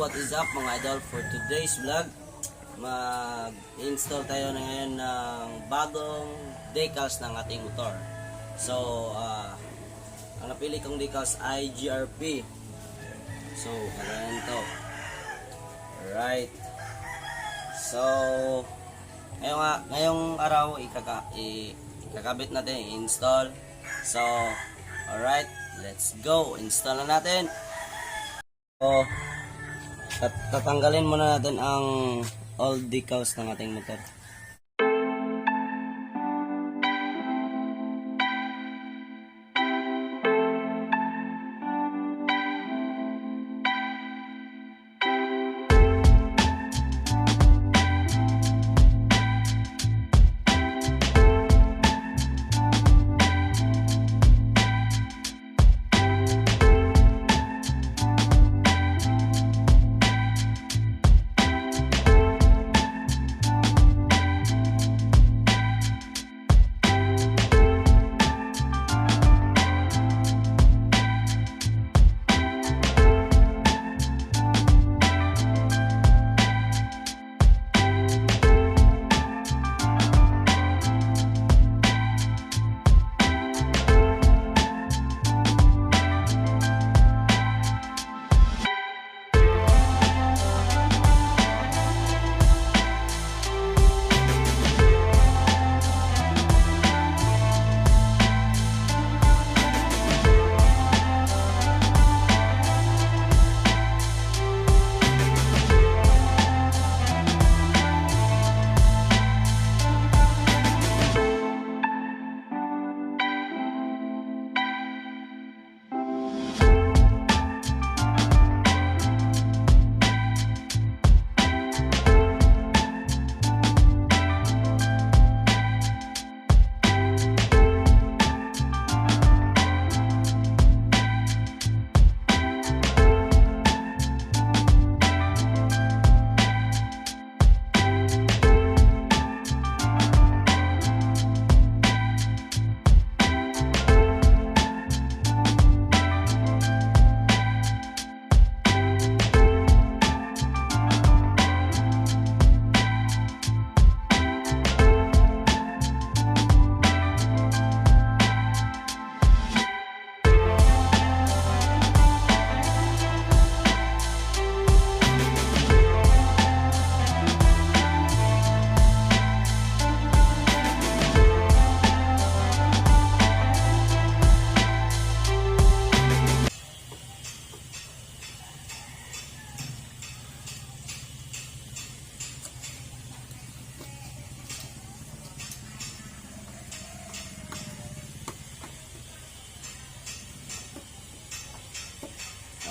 what is up mga idol? For today's vlog, mag-install tayo na ngayon ng bagong decals ng ating motor. So, ang napili kong decals ay JRP. So, kailangan ito. Alright. So, ngayong araw, ikakabit natin, i-install. So, alright, let's go. Install na natin. So, tatanggalin muna natin ang old decals ng ating motor.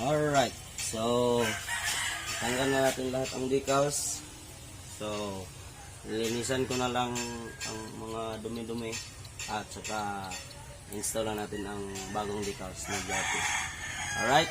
Alright, so tanggal na natin lahat ang decals. So, linisan ko na lang ang mga dumi-dumi at saka install na natin ang bagong decals na JRP. Alright.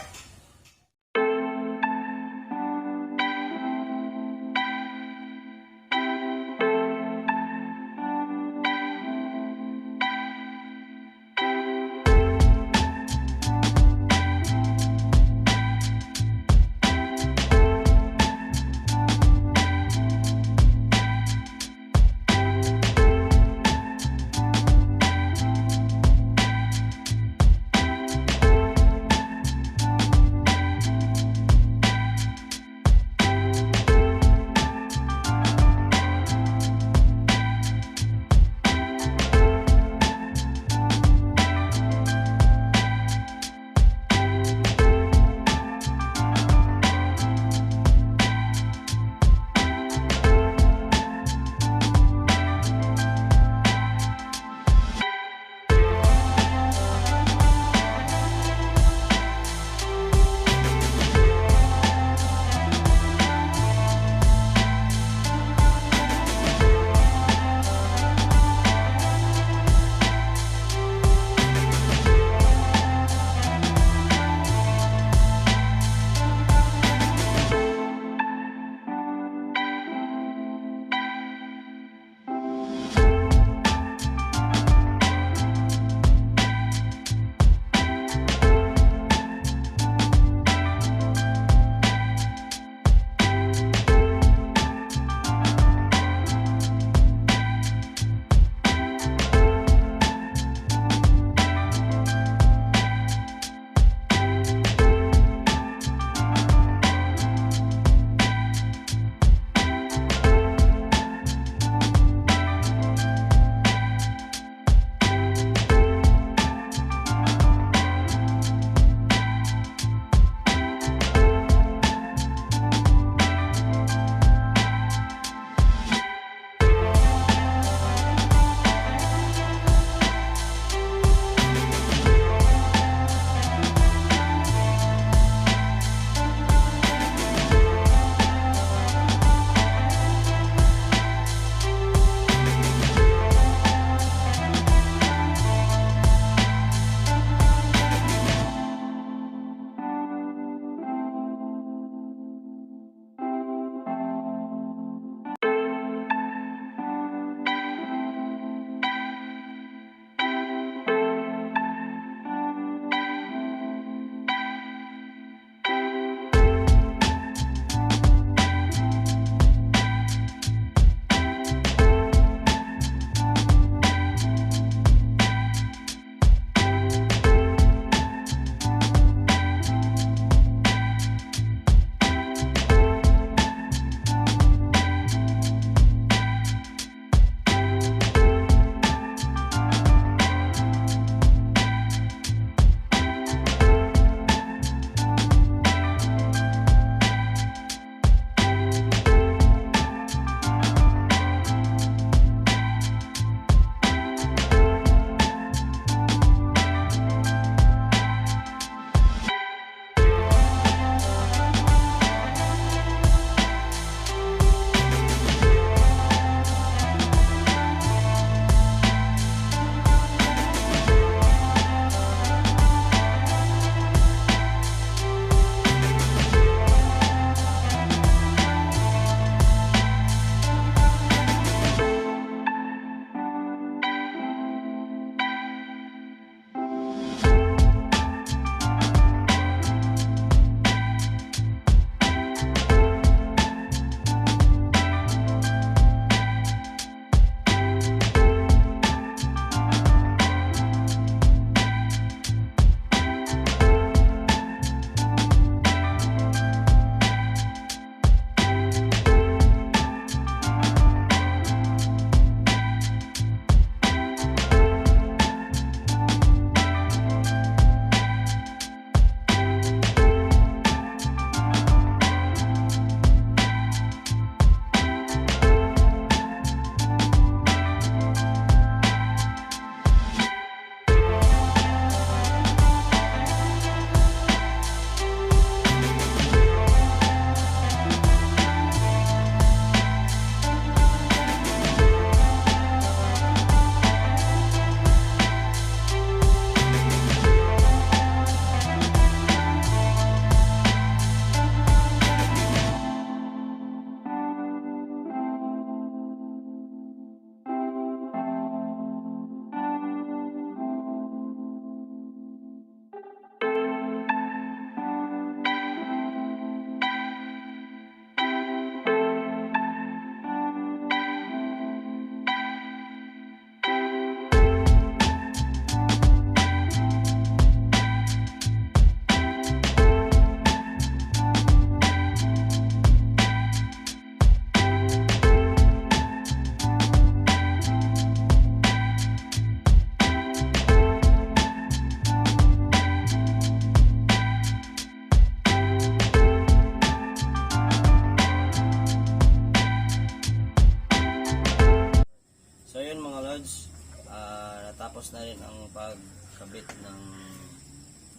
tapos na rin ang pagkabit ng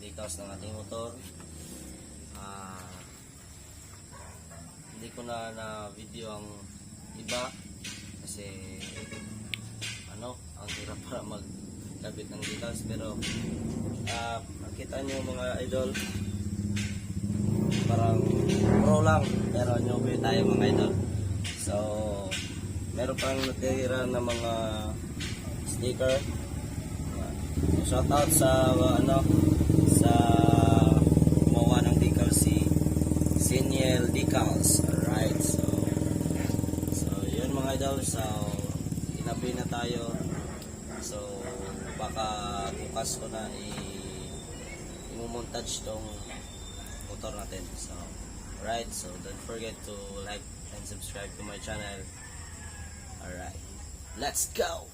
decals ng ating motor. Hindi ko na video ang iba kasi ang hirap para magkabit ng decals, pero nakita nyo mga idol, parang pro lang pero newbie tayo mga idol. So meron pang natira na mga sticker. Shout out sa sa gumawa ng decals, si Seniel Decals. Alright, so yun mga idol. So inabi na tayo, so baka bukas ko na i-montage tong motor natin. So alright, so don't forget to like and subscribe to my channel. Alright, let's go!